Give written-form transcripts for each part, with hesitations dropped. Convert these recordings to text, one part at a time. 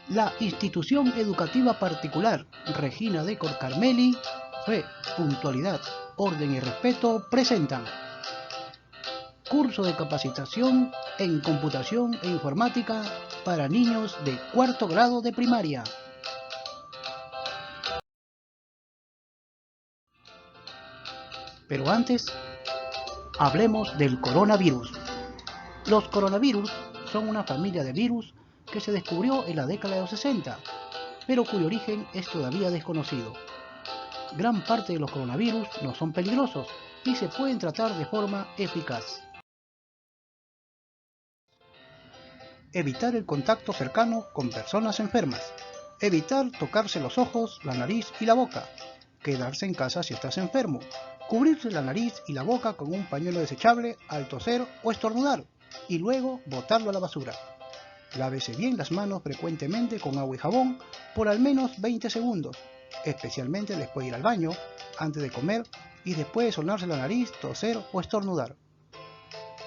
La institución educativa particular Regina de Cor Carmeli, Fe, Puntualidad, Orden y Respeto presentan curso de capacitación en computación e informática para niños de cuarto grado de primaria. Pero antes, hablemos del coronavirus. Los coronavirus son una familia de virus que se descubrió en la década de los 60, pero cuyo origen es todavía desconocido. Gran parte de los coronavirus no son peligrosos y se pueden tratar de forma eficaz. Evitar el contacto cercano con personas enfermas. Evitar tocarse los ojos, la nariz y la boca. Quedarse en casa si estás enfermo. Cubrirse la nariz y la boca con un pañuelo desechable al toser o estornudar y luego botarlo a la basura. Lávese bien las manos frecuentemente con agua y jabón por al menos 20 segundos, especialmente después de ir al baño, antes de comer y después de sonarse la nariz, toser o estornudar.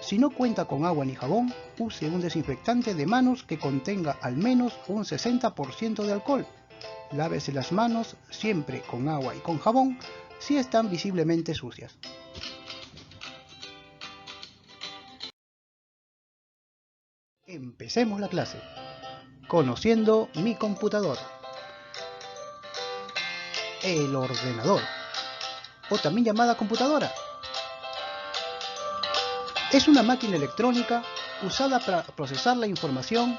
Si no cuenta con agua ni jabón, use un desinfectante de manos que contenga al menos un 60% de alcohol. Lávese las manos siempre con agua y con jabón si están visiblemente sucias. Empecemos la clase. Conociendo mi computador. El ordenador, o también llamada computadora, es una máquina electrónica usada para procesar la información,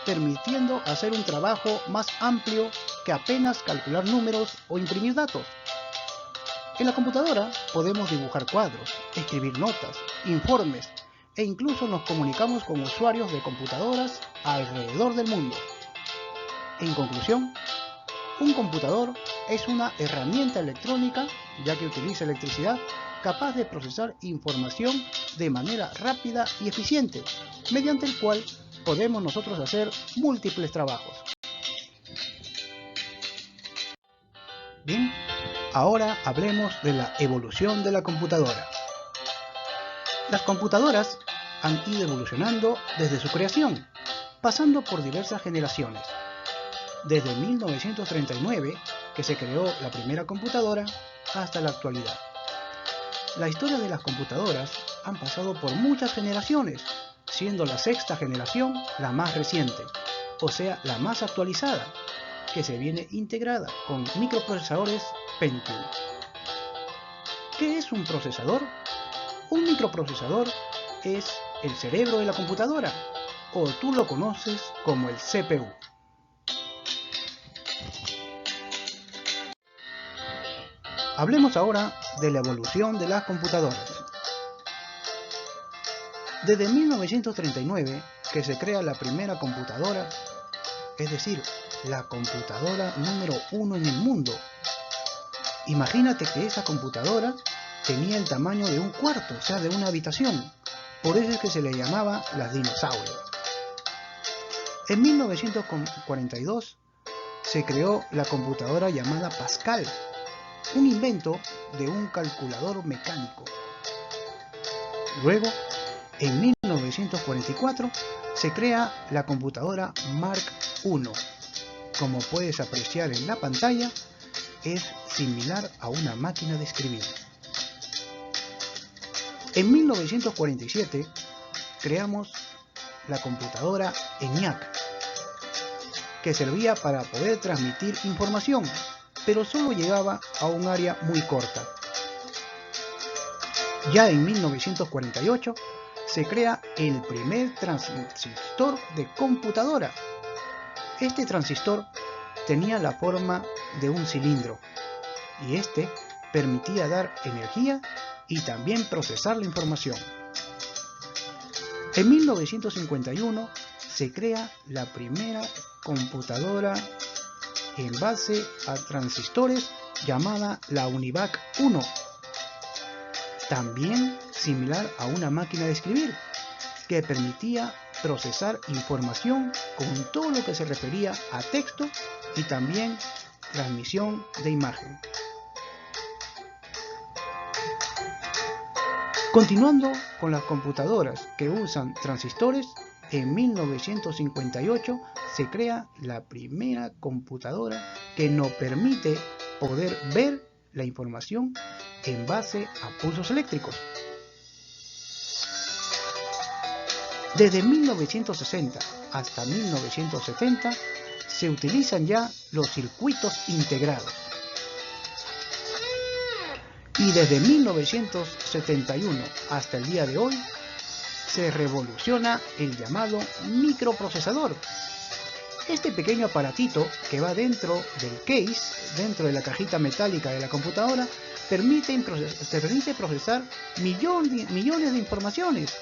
permitiendo hacer un trabajo más amplio que apenas calcular números o imprimir datos. En la computadora podemos dibujar cuadros, escribir notas, informes e incluso nos comunicamos con usuarios de computadoras alrededor del mundo. En conclusión, un computador es una herramienta electrónica, ya que utiliza electricidad, capaz de procesar información de manera rápida y eficiente, mediante el cual podemos nosotros hacer múltiples trabajos. Bien, ahora hablemos de la evolución de la computadora. Las computadoras han ido evolucionando desde su creación, pasando por diversas generaciones. Desde 1939, que se creó la primera computadora, hasta la actualidad. La historia de las computadoras han pasado por muchas generaciones, siendo la sexta generación la más reciente, o sea, la más actualizada, que se viene integrada con microprocesadores Pentium. ¿Qué es un procesador? Un microprocesador es el cerebro de la computadora, o tú lo conoces como el CPU. Hablemos ahora de la evolución de las computadoras. Desde 1939, que se crea la primera computadora, es decir, la computadora número 1 en el mundo. Imagínate que esa computadora tenía el tamaño de un cuarto, o sea, de una habitación. Por eso es que se le llamaba las dinosaurios. En 1942 se creó la computadora llamada Pascal, un invento de un calculador mecánico. Luego, en 1944, se crea la computadora Mark I. Como puedes apreciar en la pantalla, es similar a una máquina de escribir. En 1947, creamos la computadora ENIAC, que servía para poder transmitir información, pero solo llegaba a un área muy corta. Ya en 1948 se crea el primer transistor de computadora. Este transistor tenía la forma de un cilindro y este permitía dar energía y también procesar la información. En 1951 se crea la primera computadora en base a transistores llamada la UNIVAC 1, también similar a una máquina de escribir, que permitía procesar información con todo lo que se refería a texto y también transmisión de imagen. Continuando con las computadoras que usan transistores, en 1958 se crea la primera computadora que nos permite poder ver la información en base a pulsos eléctricos. Desde 1960 hasta 1970 se utilizan ya los circuitos integrados. Y desde 1971 hasta el día de hoy se revoluciona el llamado microprocesador. Este pequeño aparatito que va dentro del case, dentro de la cajita metálica de la computadora, permite procesar millones de informaciones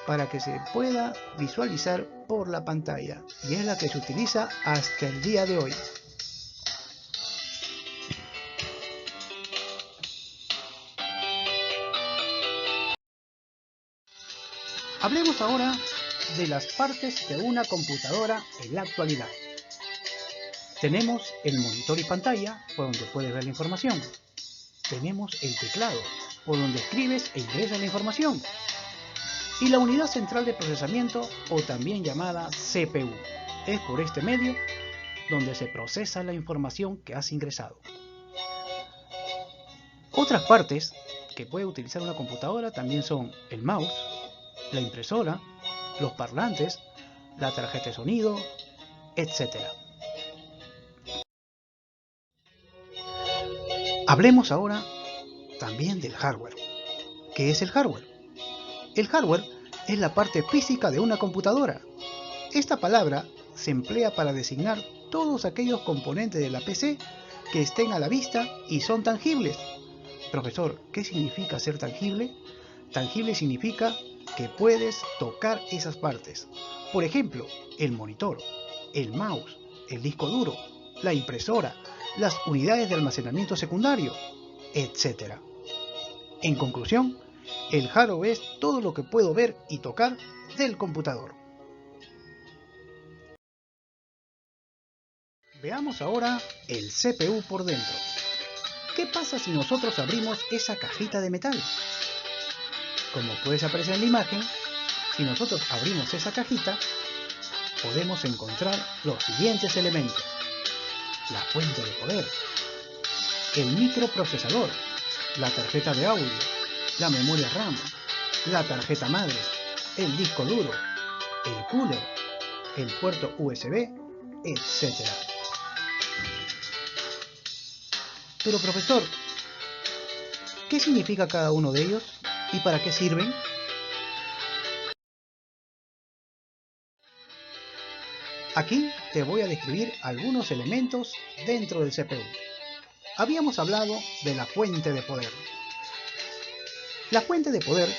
para que se pueda visualizar por la pantalla, y es la que se utiliza hasta el día de hoy. Hablemos ahora de las partes de una computadora en la actualidad. Tenemos el monitor y pantalla, por donde puedes ver la información. Tenemos el teclado, por donde escribes e ingresas la información. Y la unidad central de procesamiento, o también llamada CPU. Es por este medio donde se procesa la información que has ingresado. Otras partes que puede utilizar una computadora también son el mouse, la impresora, los parlantes, la tarjeta de sonido, etc. Hablemos ahora también del hardware. ¿Qué es el hardware? El hardware es la parte física de una computadora. Esta palabra se emplea para designar todos aquellos componentes de la PC que estén a la vista y son tangibles. Profesor, ¿qué significa ser tangible? Tangible significa que puedes tocar esas partes. Por ejemplo, el monitor, el mouse, el disco duro, la impresora, las unidades de almacenamiento secundario, etc. En conclusión, el hardware es todo lo que puedo ver y tocar del computador. Veamos ahora el CPU por dentro. ¿Qué pasa si nosotros abrimos esa cajita de metal? Como puedes apreciar en la imagen, si nosotros abrimos esa cajita, podemos encontrar los siguientes elementos: la fuente de poder, el microprocesador, la tarjeta de audio, la memoria RAM, la tarjeta madre, el disco duro, el cooler, el puerto USB, etc. Pero profesor, ¿qué significa cada uno de ellos y para qué sirven? Aquí te voy a describir algunos elementos dentro del CPU. Habíamos hablado de la fuente de poder. La fuente de poder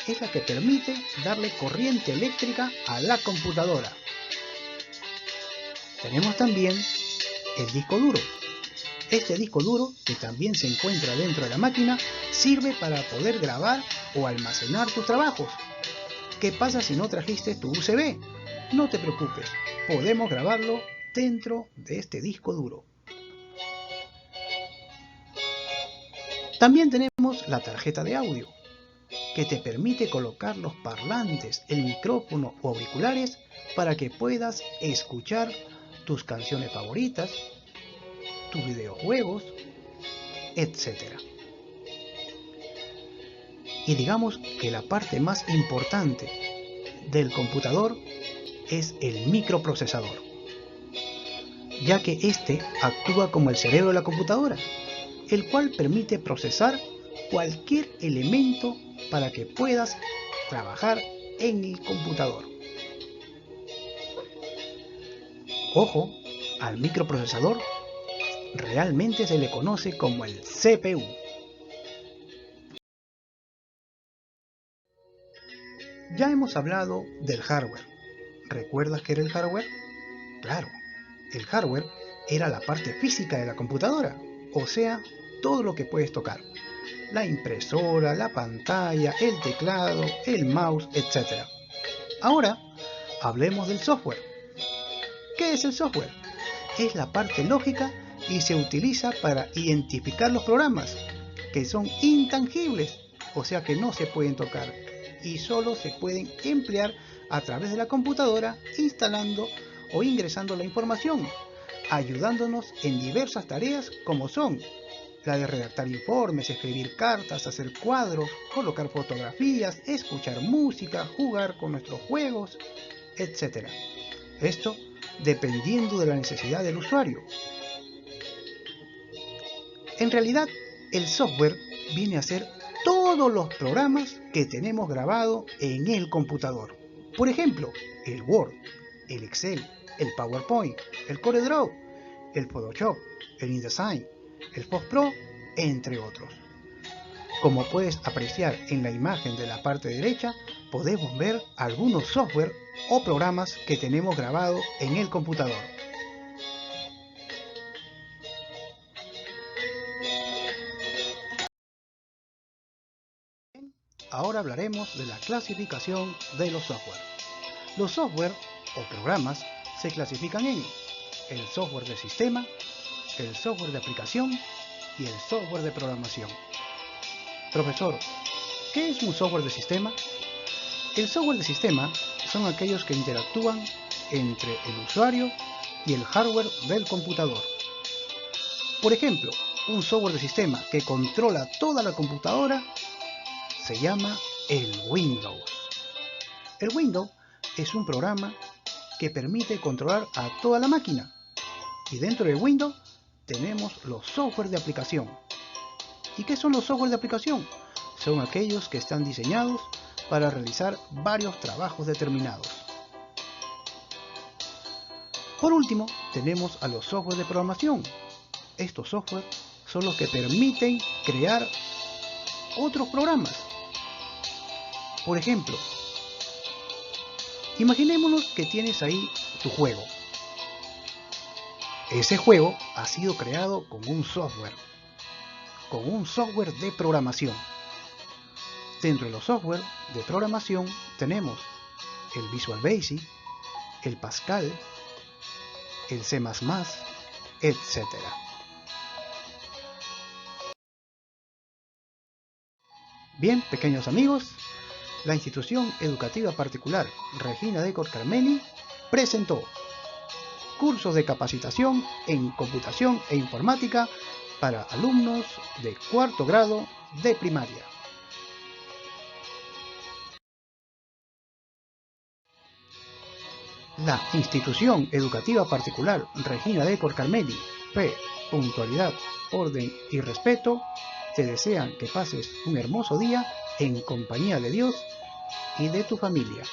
es la que permite darle corriente eléctrica a la computadora. Tenemos también el disco duro. Este disco duro, que también se encuentra dentro de la máquina, sirve para poder grabar o almacenar tus trabajos. ¿Qué pasa si no trajiste tu USB? No te preocupes, podemos grabarlo dentro de este disco duro. También tenemos la tarjeta de audio, que te permite colocar los parlantes, el micrófono o auriculares para que puedas escuchar tus canciones favoritas, tus videojuegos, etc. Y digamos que la parte más importante del computador es el microprocesador, ya que este actúa como el cerebro de la computadora, el cual permite procesar cualquier elemento para que puedas trabajar en el computador. Ojo, al microprocesador realmente se le conoce como el CPU. Ya hemos hablado del hardware. ¿Recuerdas qué era el hardware? Claro, el hardware era la parte física de la computadora, o sea, todo lo que puedes tocar. La impresora, la pantalla, el teclado, el mouse, etc. Ahora, hablemos del software. ¿Qué es el software? Es la parte lógica y se utiliza para identificar los programas, que son intangibles, o sea que no se pueden tocar y solo se pueden emplear a través de la computadora instalando o ingresando la información, ayudándonos en diversas tareas como son la de redactar informes, escribir cartas, hacer cuadros, colocar fotografías, escuchar música, jugar con nuestros juegos, etc. Esto dependiendo de la necesidad del usuario. En realidad, el software viene a ser todos los programas que tenemos grabado en el computador. Por ejemplo, el Word, el Excel, el PowerPoint, el CorelDRAW, el Photoshop, el InDesign, el FOSPro, entre otros. Como puedes apreciar en la imagen de la parte derecha, podemos ver algunos software o programas que tenemos grabado en el computador. Ahora hablaremos de la clasificación de los software. Los software o programas se clasifican en el software de sistema, el software de aplicación y el software de programación. Profesor, ¿qué es un software de sistema? El software de sistema son aquellos que interactúan entre el usuario y el hardware del computador. Por ejemplo, un software de sistema que controla toda la computadora se llama el Windows. El Windows es un programa que permite controlar a toda la máquina. Y dentro de Windows tenemos los software de aplicación. ¿Y qué son los software de aplicación? Son aquellos que están diseñados para realizar varios trabajos determinados. Por último, tenemos a los software de programación. Estos software son los que permiten crear otros programas. Por ejemplo, imaginémonos que tienes ahí tu juego. Ese juego ha sido creado con un software de programación. Dentro de los software de programación tenemos el Visual Basic, el Pascal, el C++, etc. Bien, pequeños amigos, la institución educativa particular Regina de Corcarmeli presentó cursos de capacitación en computación e informática para alumnos de cuarto grado de primaria. La institución educativa particular Regina de Corcarmeli, fe, puntualidad, orden y respeto, te desean que pases un hermoso día en compañía de Dios y de tu familia.